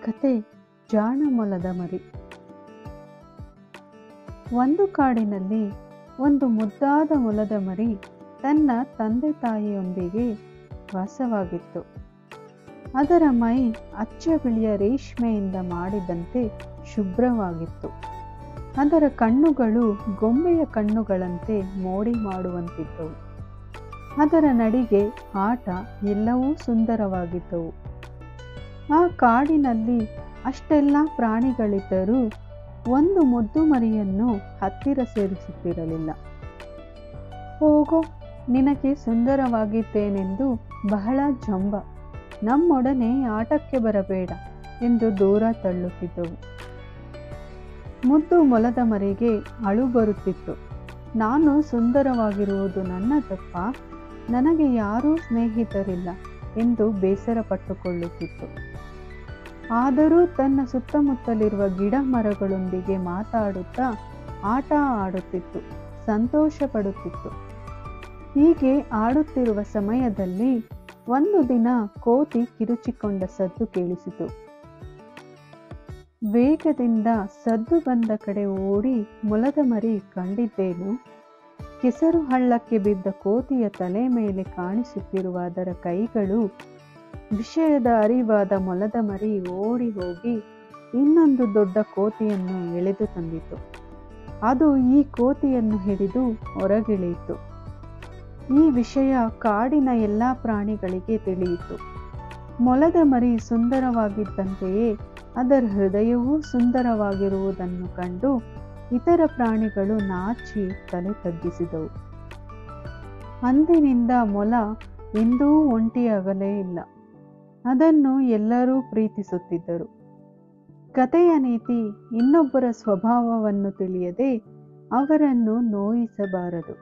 ಕತೆ ಜಾಣ ಮೊಲದ ಮರಿ. ಒಂದು ಕಾಡಿನಲ್ಲಿ ಒಂದು ಮುದ್ದಾದ ಮೊಲದ ಮರಿ ತನ್ನ ತಂದೆ ತಾಯಿಯೊಂದಿಗೆ ವಾಸವಾಗಿತ್ತು. ಅದರ ಮೈ ಅಚ್ಚ ಬಿಳಿಯ ರೇಷ್ಮೆಯಿಂದ ಮಾಡಿದಂತೆ ಶುಭ್ರವಾಗಿತ್ತು. ಅದರ ಕಣ್ಣುಗಳು ಗೊಂಬೆಯ ಕಣ್ಣುಗಳಂತೆ ಮೋಡಿ ಮಾಡುವಂತಿದ್ದವು. ಅದರ ನಡಿಗೆ, ಆಟ ಎಲ್ಲವೂ ಸುಂದರವಾಗಿದ್ದವು. ಆ ಕಾಡಿನಲ್ಲಿ ಅಷ್ಟೆಲ್ಲ ಪ್ರಾಣಿಗಳಿದ್ದರೂ ಒಂದು ಮುದ್ದು ಮರಿಯನ್ನು ಹತ್ತಿರ ಸೇರಿಸುತ್ತಿರಲಿಲ್ಲ. ಹೋಗೋ, ನಿನಗೆ ಸುಂದರವಾಗಿದ್ದೇನೆಂದು ಬಹಳ ಜಂಬ, ನಮ್ಮೊಡನೆ ಆಟಕ್ಕೆ ಬರಬೇಡ ಎಂದು ದೂರ ತಳ್ಳುತ್ತಿದ್ದವು. ಮುದ್ದು ಮೊಲದ ಮರಿಗೆ ಅಳು ಬರುತ್ತಿತ್ತು. ನಾನು ಸುಂದರವಾಗಿರುವುದು ನನ್ನ ತಪ್ಪ, ನನಗೆ ಯಾರೂ ಸ್ನೇಹಿತರಿಲ್ಲ ಎಂದು ಬೇಸರ ಪಟ್ಟುಕೊಳ್ಳುತ್ತಿತ್ತು. ಆದರೂ ತನ್ನ ಸುತ್ತಮುತ್ತಲಿರುವ ಗಿಡ ಮರಗಳೊಂದಿಗೆ ಮಾತಾಡುತ್ತಾ ಆಟ ಆಡುತ್ತಿತ್ತು, ಸಂತೋಷ ಪಡುತ್ತಿತ್ತು. ಹೀಗೆ ಆಡುತ್ತಿರುವ ಸಮಯದಲ್ಲಿ ಒಂದು ದಿನ ಕೋತಿ ಕಿರುಚಿಕೊಂಡ ಸದ್ದು ಕೇಳಿಸಿತು. ವೇಗದಿಂದ ಸದ್ದು ಬಂದ ಕಡೆ ಓಡಿ ಮೊಲದ ಮರಿ ಕಂಡಿದ್ದೇನು? ಕೆಸರು ಹಳ್ಳಕ್ಕೆ ಬಿದ್ದ ಕೋತಿಯ ತಲೆ ಮೇಲೆ ಕಾಣಿಸುತ್ತಿರುವ ಅದರ ಕೈಗಳು. ವಿಷಯದ ಅರಿವಾದ ಮೊಲದ ಮರಿ ಓಡಿ ಹೋಗಿ ಇನ್ನೊಂದು ದೊಡ್ಡ ಕೋತಿಯನ್ನು ಎಳೆದು ತಂದಿತು. ಅದು ಈ ಕೋತಿಯನ್ನು ಹಿಡಿದು ಹೊರಗಿಳಿಯಿತು. ಈ ವಿಷಯ ಕಾಡಿನ ಎಲ್ಲ ಪ್ರಾಣಿಗಳಿಗೆ ತಿಳಿಯಿತು. ಮೊಲದ ಮರಿ ಸುಂದರವಾಗಿದ್ದಂತೆಯೇ ಅದರ ಹೃದಯವೂ ಸುಂದರವಾಗಿರುವುದನ್ನು ಕಂಡು ಇತರ ಪ್ರಾಣಿಗಳು ನಾಚಿ ತಲೆ ತಗ್ಗಿಸಿದವು. ಅಂದಿನಿಂದ ಮೊಲ ಎಂದೂ ಒಂಟಿಯಾಗಲೇ ಇಲ್ಲ. ಅದನ್ನು ಎಲ್ಲರೂ ಪ್ರೀತಿಸುತ್ತಿದ್ದರು. ಕಥೆಯ ನೀತಿ: ಇನ್ನೊಬ್ಬರ ಸ್ವಭಾವವನ್ನು ತಿಳಿಯದೆ ಅವರನ್ನು ನೋಯಿಸಬಾರದು.